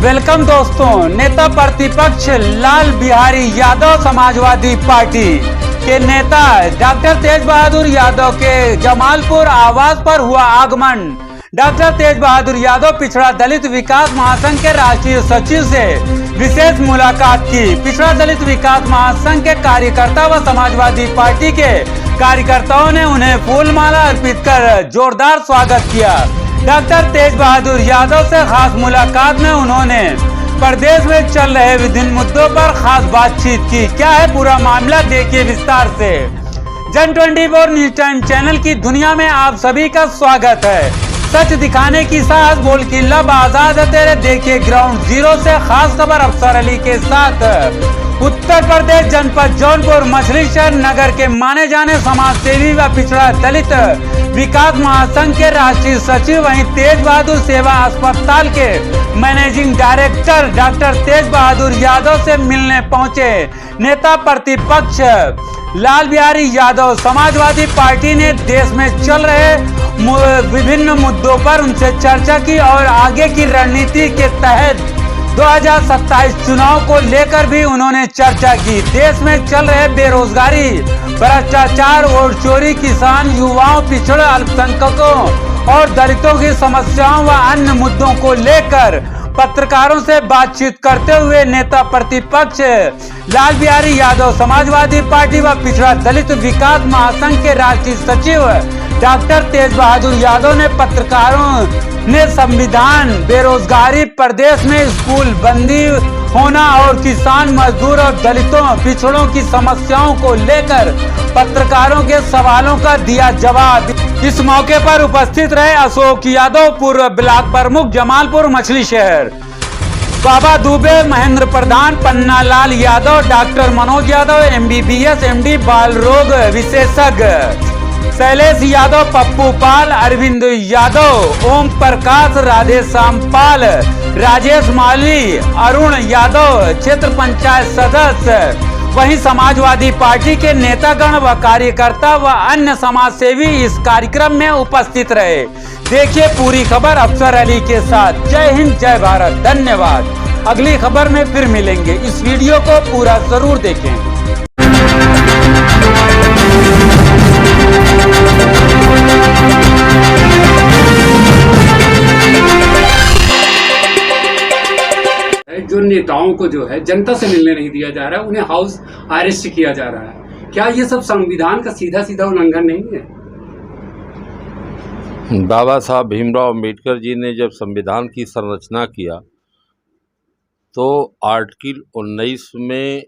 Welcome दोस्तों। नेता प्रतिपक्ष लाल बिहारी यादव समाजवादी पार्टी के नेता डॉक्टर तेज बहादुर यादव के जमालपुर आवास पर हुआ आगमन। डॉक्टर तेज बहादुर यादव पिछड़ा दलित विकास महासंघ के राष्ट्रीय सचिव से विशेष मुलाकात की। पिछड़ा दलित विकास महासंघ के कार्यकर्ता व समाजवादी पार्टी के कार्यकर्ताओं ने उन्हें फूलमाला अर्पित कर जोरदार स्वागत किया। डॉक्टर तेज बहादुर यादव से खास मुलाकात में उन्होंने प्रदेश में चल रहे विभिन्न मुद्दों पर खास बातचीत की। क्या है पूरा मामला, देखिए विस्तार से। जन 24 न्यूज टाइम चैनल की दुनिया में आप सभी का स्वागत है। सच दिखाने की साहस, बोल किल्ला आजाद है तेरे, देखिए ग्राउंड जीरो से खास खबर अफसर अली के साथ। उत्तर प्रदेश जनपद जौनपुर मछली शहर नगर के माने जाने समाज सेवी व पिछड़ा दलित विकास महासंघ के राष्ट्रीय सचिव वहीं तेज बहादुर सेवा अस्पताल के मैनेजिंग डायरेक्टर डॉक्टर तेज बहादुर यादव से मिलने पहुंचे नेता प्रतिपक्ष लाल बिहारी यादव। समाजवादी पार्टी ने देश में चल रहे विभिन्न मुद्दों पर उनसे चर्चा की और आगे की रणनीति के तहत 2027 चुनाव को लेकर भी उन्होंने चर्चा की। देश में चल रहे बेरोजगारी, भ्रष्टाचार, वोट चोरी, किसान, युवाओं, पिछड़े, अल्पसंख्यकों और दलितों की समस्याओं व अन्य मुद्दों को लेकर पत्रकारों से बातचीत करते हुए नेता प्रतिपक्ष लाल बिहारी यादव समाजवादी पार्टी व पिछड़ा दलित विकास महासंघ के राष्ट्रीय सचिव डॉक्टर तेज बहादुर यादव ने पत्रकारों ने संविधान, बेरोजगारी, प्रदेश में स्कूल बंदी होना और किसान, मजदूर और दलितों, पिछड़ों की समस्याओं को लेकर पत्रकारों के सवालों का दिया जवाब। इस मौके पर उपस्थित रहे अशोक यादव, पूर्व ब्लॉक प्रमुख जमालपुर मछली शहर, Baba Dubey, Mahendra Pradhan, Panna Lal Yadav, doctor Manoj Yadav, MBBS MD बाल रोग विशेषज्ञ, शैलेश यादव, पप्पू पाल, अरविंद यादव, ओम प्रकाश, राधे श्याम पाल, राजेश माली, अरुण यादव, क्षेत्र पंचायत सदस्य, वहीं समाजवादी पार्टी के नेतागण व कार्यकर्ता व अन्य समाजसेवी इस कार्यक्रम में उपस्थित रहे। देखिए पूरी खबर अफसर अली के साथ। जय हिंद, जय भारत, धन्यवाद। अगली खबर में फिर मिलेंगे। इस वीडियो को पूरा जरूर देखें। जो नेताओं को जो है जनता से मिलने नहीं दिया जा रहा है, उन्हें हाउस अरेस्ट किया जा रहा है। क्या ये सब संविधान का सीधा सीधा उल्लंघन नहीं है? बाबा साहब भीमराव अम्बेडकर जी ने जब संविधान की संरचना किया तो आर्टिकल 19 में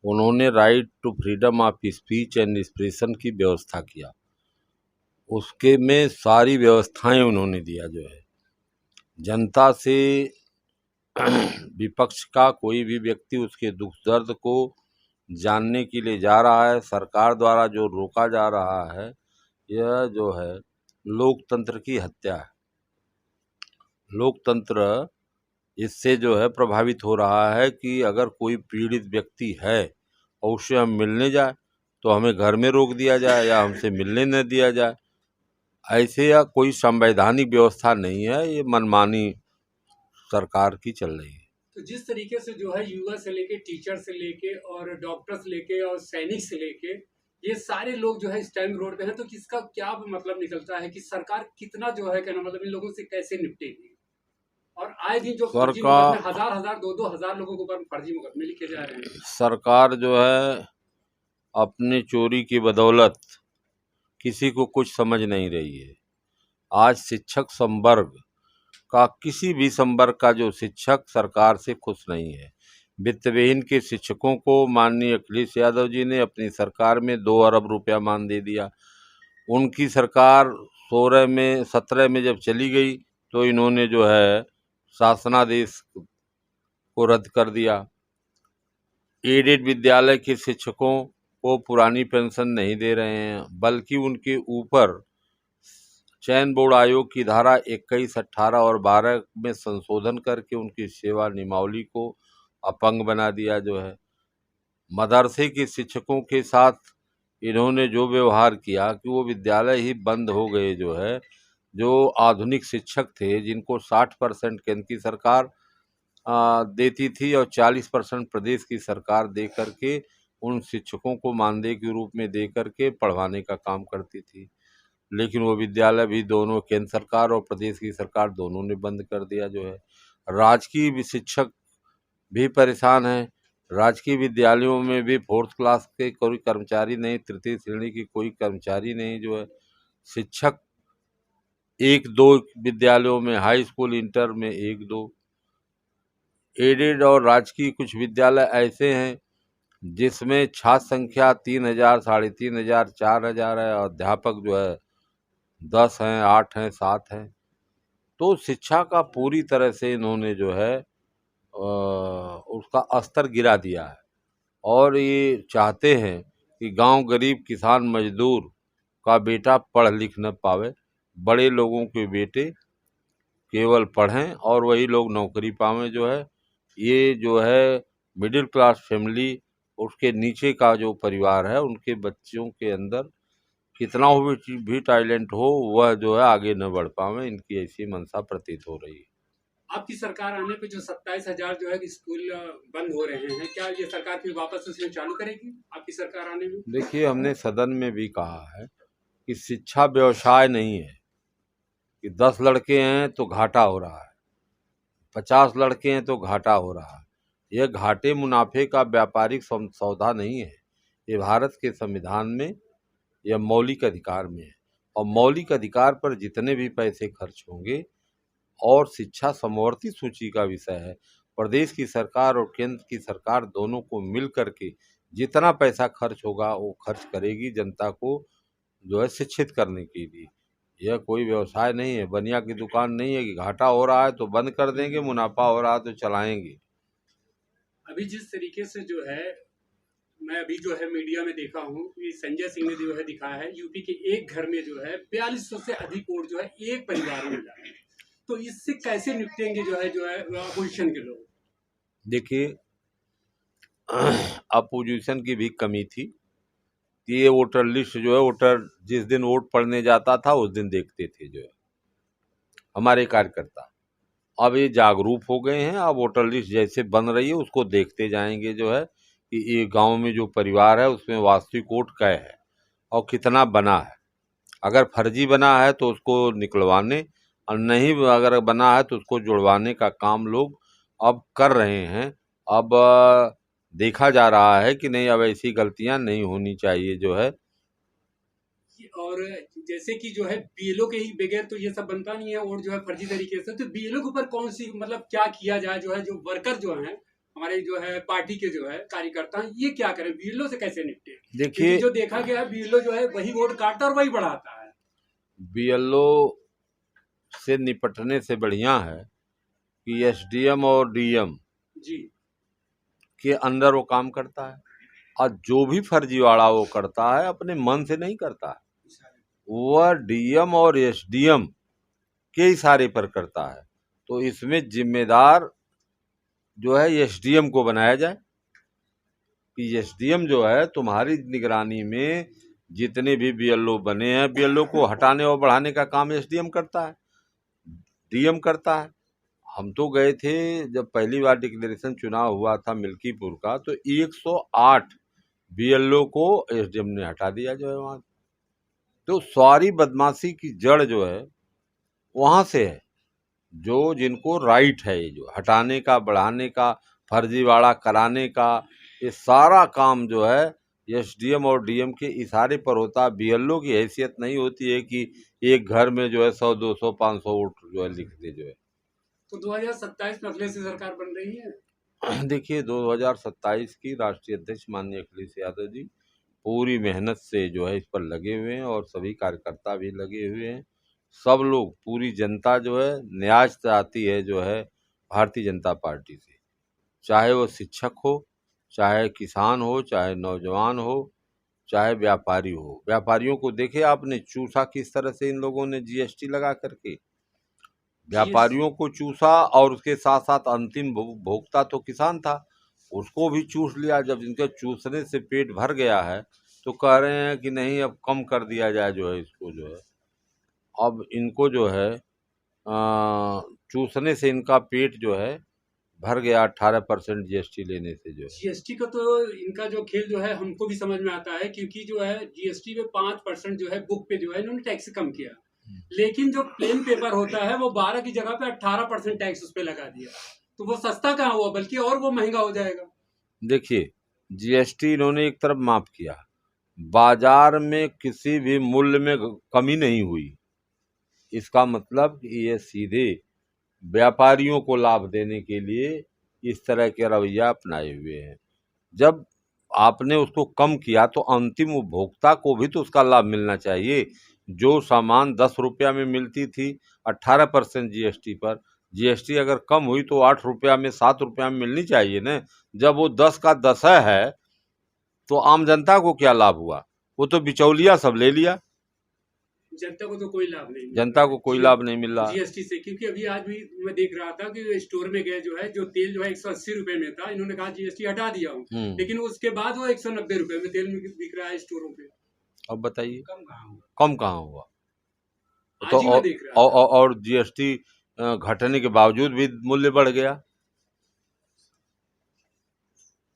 उन्होंने right to freedom of speech and expression की व्यवस्था किया। उसके में सारी व्यवस्थाएं उन्होंने दिया। जो है जनता से विपक्ष का कोई भी व्यक्ति उसके दुख दर्द को जानने के लिए जा रहा है। सरकार द्वारा जो रोका जा रहा है, यह जो है लोकतंत्र की हत्या है। लोकतंत्र इससे जो है प्रभावित हो रहा है कि अगर कोई पीड़ित व्यक्ति है और उससे हम मिलने जाए तो हमें घर में रोक दिया जाए या हमसे मिलने न दिया जाए। ऐसे या कोई संवैधानिक व्यवस्था नहीं है, ये मनमानी सरकार की चल रही है। तो जिस तरीके से जो है युवा से लेके, टीचर से लेके और डॉक्टर से लेके और सैनिक से लेके ये सारे लोग जो है स्टैंड रोड पे हैं, तो किसका क्या मतलब निकलता है कि सरकार कितना जो है कहना मतलब इन लोगों से कैसे निपटेगी? और आए दिन जो फर्जी मुकदमे हजार 2,000 लोगों के ऊपर फर्जी मुकदमे लिखे जा रहे हैं। सरकार जो है अपने चोरी की बदौलत किसी को कुछ समझ नहीं रही है। आज शिक्षक संवर्ग का, किसी भी संवर्ग का जो शिक्षक सरकार से खुश नहीं है। वित्तविहीन के शिक्षकों को माननीय अखिलेश यादव जी ने अपनी सरकार में 2 अरब रुपया मान दे दिया। उनकी सरकार 17 में जब चली गई तो इन्होंने जो है शासनादेश को रद्द कर दिया। एडेड विद्यालय के शिक्षकों को पुरानी पेंशन नहीं दे रहे हैं, बल्कि उनके ऊपर चयन बोर्ड आयोग की धारा 21, 18 और 12 में संशोधन करके उनकी सेवा नियमावली को अपंग बना दिया। जो है मदरसे के शिक्षकों के साथ इन्होंने जो व्यवहार किया कि वो विद्यालय ही बंद हो गए। जो आधुनिक शिक्षक थे, जिनको 60% केंद्र की सरकार देती थी और 40% प्रदेश की सरकार दे करके उन शिक्षकों को मानदेय के रूप में दे करके पढ़वाने का काम करती थी। लेकिन वो विद्यालय भी दोनों केंद्र सरकार और प्रदेश की सरकार दोनों ने बंद कर दिया जो है। राजकीय भी शिक्षक भी परेशान हैं। राजकीय विद्यालयों में भी 4th क्लास के कोई कर्मचारी नहीं, तृतीय श्रेणी की कोई कर्मचारी नहीं जो है। शिक्षक 1-2 विद्यालयों में, हाई स्कूल इंटर में 1-2, एडेड और राजकीय कुछ विद्यालय ऐसे हैं जिसमें छात्र संख्या 3000, 3500, 4000 है और अध्यापक जो है 10 हैं, 8 हैं, 7 हैं। तो शिक्षा का पूरी तरह से इन्होंने जो है उसका स्तर गिरा दिया है और ये चाहते हैं कि गांव गरीब किसान मजदूर का बेटा पढ़ लिख न पावे, बड़े लोगों के बेटे केवल पढ़ें और वही लोग नौकरी पावें जो है। ये जो है मिडिल क्लास फैमिली, उसके नीचे का जो परिवार है उनके बच्चों के अंदर कितना भी टैलेंट हो वह जो है आगे न बढ़ पावे, इनकी ऐसी मंशा प्रतीत हो रही है। आपकी सरकार आने पे जो 27,000 जो है स्कूल बंद हो रहे हैं, क्या ये सरकार फिर वापस उसे चालू करेगी आपकी सरकार आने में? देखिए, हमने सदन में भी कहा है कि शिक्षा व्यवसाय नहीं है कि 10 लड़के हैं तो घाटा हो रहा है, 50 लड़के हैं तो घाटा हो रहा है। यह घाटे मुनाफे का व्यापारिक सौदा नहीं है। ये भारत के संविधान में यह मौलिक अधिकार में है और मौलिक अधिकार पर जितने भी पैसे खर्च होंगे और शिक्षा समवर्ती सूची का विषय है। प्रदेश की सरकार और केंद्र की सरकार दोनों को मिल करके जितना पैसा खर्च होगा वो खर्च करेगी जनता को जो है शिक्षित करने के लिए। यह कोई व्यवसाय नहीं है, बनिया की दुकान नहीं है कि घाटा हो रहा है तो बंद कर देंगे, मुनाफा हो रहा है तो चलाएंगे। अभी जिस तरीके से जो है मैं अभी जो है मीडिया में देखा हूँ कि संजय सिंह ने जो है दिखाया है यूपी के एक घर में जो है 4200 से अधिक वोट जो है एक परिवार में मिला। तो इससे कैसे निपटेंगे जो है अपोजिशन के लोग? देखिए, अपोजिशन की भी कमी थी कि ये वोटर लिस्ट जो है वोटर जिस दिन वोट पड़ने जाता था उस दिन देखते थे जो है हमारे कार्यकर्ता। अब ये जागरूक हो गए हैं, अब वोटर लिस्ट जैसे बन रही है उसको देखते जाएंगे जो है कि ये गांव में जो परिवार है उसमें वास्तविक वोट क्या है और कितना बना है। अगर फर्जी बना है तो उसको निकलवाने और नहीं अगर बना है तो उसको जुड़वाने का काम लोग अब कर रहे हैं। अब देखा जा रहा है कि नहीं, अब ऐसी गलतियां नहीं होनी चाहिए जो है। और जैसे कि जो है बीएलओ के ही बगैर तो ये सब बनता नहीं है और जो है फर्जी तरीके से, तो बीएलओ के ऊपर कौन सी मतलब क्या किया जाए जो है, जो वर्कर जो हैं हमारे जो है पार्टी के जो है कार्यकर्ता हैं, ये क्या करें, बीएलओ से कैसे निपटे? देखिए, जो देखा गया है बीएलओ जो है वही वोट काटता और वही बढ़ाता है। बीएलओ से निपटने से बढ़िया है कि एसडीएम और डीएम जी के अंदर वो काम करता है और जो भी फर्जीवाड़ा वो करता है अपने मन से नहीं करता है, वह डीएम और एसडीएम के इशारे पर करता है। तो इसमें जिम्मेदार जो है एसडीएम को बनाया जाए कि एसडीएम जो है तुम्हारी निगरानी में जितने भी बीएलओ बने हैं, बीएलओ को हटाने और बढ़ाने का काम एसडीएम करता है, डीएम करता है। हम तो गए थे जब पहली बार डिक्लेरेशन चुनाव हुआ था मिल्कीपुर का, तो 108 बीएलओ को एसडीएम ने हटा दिया जो है वहाँ। तो सारी बदमाशी की जड़ जो है वहाँ से है, जो जिनको राइट है ये जो हटाने का, बढ़ाने का, फर्जीवाड़ा कराने का, ये सारा काम जो है एसडीएम और डीएम के इशारे पर होता है। बीएलओ की हैसियत नहीं होती है कि एक घर में जो है 100, 200, 500 वोट जो है लिख दे जो है। तो 2027 में अखिलेश सरकार बन रही है। देखिए, 2027 की राष्ट्रीय अध्यक्ष माननीय अखिलेश यादव जी पूरी मेहनत से जो है इस पर लगे हुए हैं और सभी कार्यकर्ता भी लगे हुए हैं। सब लोग, पूरी जनता जो है न्याय चाहती है जो है भारतीय जनता पार्टी से, चाहे वो शिक्षक हो, चाहे किसान हो, चाहे नौजवान हो, चाहे व्यापारी हो। व्यापारियों को देखे आपने चूसा किस तरह से इन लोगों ने जीएसटी लगा करके व्यापारियों को चूसा और उसके साथ साथ अंतिम भोक्ता तो किसान था, उसको भी चूस लिया। जब इनके चूसने से पेट भर गया है तो कह रहे हैं कि नहीं अब कम कर दिया जाए जो है इसको जो है। अब इनको जो है चूसने से इनका पेट जो है भर गया 18% जीएसटी लेने से जो है। जीएसटी का तो इनका जो खेल जो है हमको भी समझ में आता है, क्योंकि जो है जीएसटी में 5% जो है बुक पे जो है इन्होंने टैक्स कम किया, लेकिन जो प्लेन पेपर होता है वो 12 की जगह पे 18% टैक्स उस पे लगा दिया, तो वो सस्ता कहाँ हुआ, बल्कि और वो महंगा हो जाएगा। देखिए, जीएसटी इन्होंने एक तरफ माफ किया, बाजार में किसी भी मूल्य में कमी नहीं हुई। इसका मतलब ये सीधे व्यापारियों को लाभ देने के लिए इस तरह के रवैया अपनाए हुए हैं। जब आपने उसको कम किया तो अंतिम उपभोक्ता को भी तो उसका लाभ मिलना चाहिए। जो सामान 10 रुपया में मिलती थी 18% जीएसटी पर, जीएसटी अगर कम हुई तो 8 रुपया में 7 रुपया में मिलनी चाहिए ना। जब वो 10 का 10 है तो आम जनता को क्या लाभ हुआ? वो तो बिचौलिया सब ले लिया। जनता को तो कोई लाभ नहीं, जनता को कोई लाभ नहीं मिल रहा जीएसटी से। क्योंकि अभी आज भी मैं देख रहा था कि स्टोर में गए जो है, जो तेल जो है 180 रुपए में था, इन्होंने कहा जीएसटी हटा दिया हूँ, लेकिन उसके बाद वो 190 रुपए में तेल बिक रहा है स्टोरों पे। अब बताइए कम कहाँ हुआ? कम कहाँ हुआ? आज तो ही मैं देख रहा था। और जीएसटी घटने के बावजूद भी मूल्य बढ़ गया।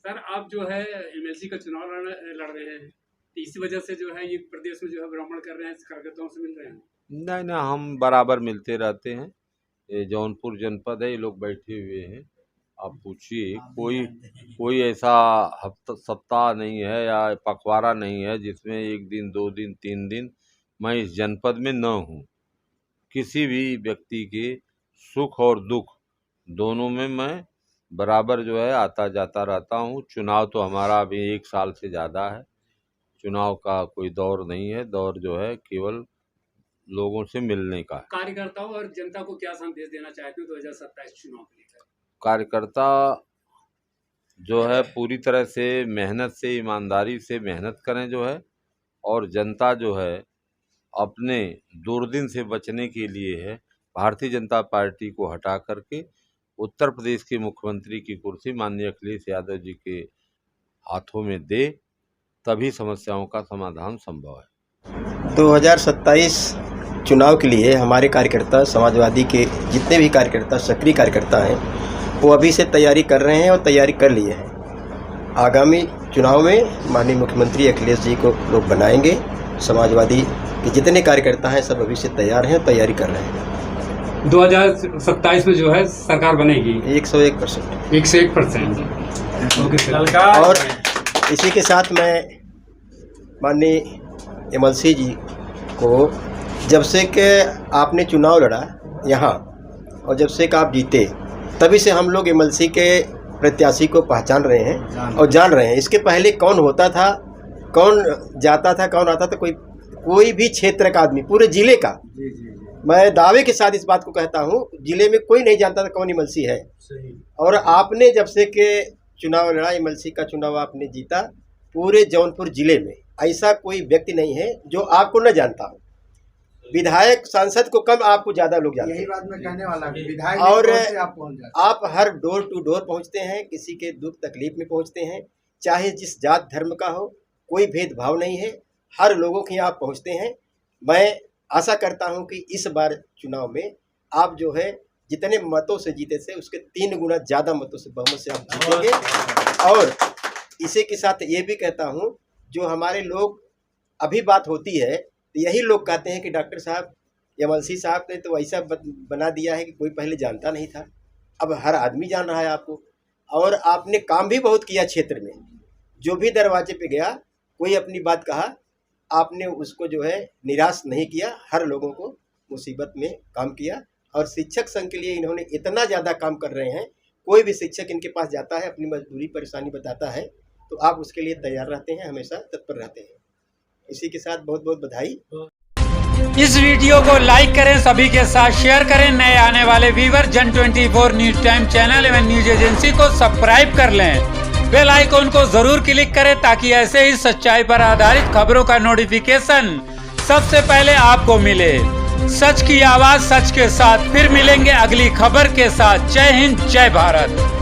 सर, आप जो है एमएलसी का चुनाव लड़ रहे हैं, तो इसी वजह से जो है ये प्रदेश में जो है भ्रमण कर रहे हैं, कार्यकर्ताओं से मिल रहे हैं? नहीं, हम बराबर मिलते रहते हैं। ये जौनपुर जनपद है, ये लोग बैठे हुए हैं। आप पूछिए, कोई ऐसा हफ्ता सप्ताह नहीं है या पखवाड़ा नहीं है जिसमें 1 दिन 2 दिन 3 दिन मैं इस जनपद में न हूँ। किसी भी व्यक्ति के सुख और दुख दोनों में मैं बराबर जो है आता जाता रहता हूँ। चुनाव तो हमारा अभी 1 साल से ज़्यादा है। चुनाव का कोई दौर नहीं है, दौर जो है केवल लोगों से मिलने का है। कार्यकर्ताओं और जनता को क्या संदेश देना चाहते हो 2027 चुनाव के लेकर? कार्यकर्ता जो है पूरी तरह से मेहनत से, ईमानदारी से मेहनत करें जो है, और जनता जो है अपने दुर्दिन से बचने के लिए है भारतीय जनता पार्टी को हटा करके उत्तर प्रदेश के मुख्यमंत्री की कुर्सी माननीय अखिलेश यादव जी के हाथों में दे, तभी समस्याओं का समाधान संभव है। 2027 चुनाव के लिए हमारे कार्यकर्ता, समाजवादी के जितने भी कार्यकर्ता, सक्रिय कार्यकर्ता हैं, वो अभी से तैयारी कर रहे हैं और तैयारी कर लिए हैं। आगामी चुनाव में माननीय मुख्यमंत्री अखिलेश जी को लोग बनाएंगे। समाजवादी के जितने कार्यकर्ता हैं सब अभी से तैयार हैं, तैयारी कर रहे हैं। 2027 में जो है सरकार बनेगी 101%। 101%। और इसी के साथ मैं माननीय एमएलसी जी को, जब से कि आपने चुनाव लड़ा यहाँ और जब से कि आप जीते, तभी से हम लोग एमएलसी के प्रत्याशी को पहचान रहे हैं और जान रहे हैं। इसके पहले कौन होता था, कौन जाता था, कौन आता था, कोई भी क्षेत्र का आदमी, पूरे जिले का, मैं दावे के साथ इस बात को कहता हूँ, जिले में कोई नहीं जानता था कौन एमएलसी है। और आपने जब से के चुनाव लड़ा, एमएलसी का चुनाव आपने जीता, पूरे जौनपुर जिले में ऐसा कोई व्यक्ति नहीं है जो आपको न जानता हो। विधायक सांसद को कम, आपको ज़्यादा लोग जानते हैं। यही बात मैं कहने वाला हूं, विधायक और आप पहुंच जाते हैं। आप हर डोर टू डोर पहुंचते हैं, किसी के दुख तकलीफ में पहुंचते हैं, चाहे जिस जात धर्म का हो, कोई भेदभाव नहीं है, हर लोगों के यहाँ आप पहुंचते हैं। मैं आशा करता हूं कि इस बार चुनाव में आप जो है जितने मतों से जीते थे उसके 3 गुना ज़्यादा मतों से, बहुमत से आप जीतेंगे। और इसी के साथ ये भी कहता हूं, जो हमारे लोग अभी बात होती है तो यही लोग कहते हैं कि डॉक्टर साहब, एमएलसी साहब ने तो ऐसा बना दिया है कि कोई पहले जानता नहीं था, अब हर आदमी जान रहा है आपको। और आपने काम भी बहुत किया क्षेत्र में, जो भी दरवाजे पे गया कोई अपनी बात कहा, आपने उसको जो है निराश नहीं किया, हर लोगों को मुसीबत में काम किया। और शिक्षक संघ के लिए इन्होंने इतना ज़्यादा काम कर रहे हैं, कोई भी शिक्षक इनके पास जाता है, अपनी मजबूरी परेशानी बताता है, तो आप उसके लिए तैयार रहते हैं, हमेशा तत्पर रहते हैं। इसी के साथ बहुत बहुत बधाई। इस वीडियो को लाइक करें, सभी के साथ शेयर करें। नए आने वाले व्यूअर जन 24 न्यूज टाइम चैनल एवं न्यूज एजेंसी को सब्सक्राइब कर लें। बेल आइकॉन को जरूर क्लिक करें ताकि ऐसे ही सच्चाई पर आधारित खबरों का नोटिफिकेशन सबसे पहले आपको मिले। सच की आवाज सच के साथ फिर मिलेंगे अगली खबर के साथ। जय हिंद, जय भारत।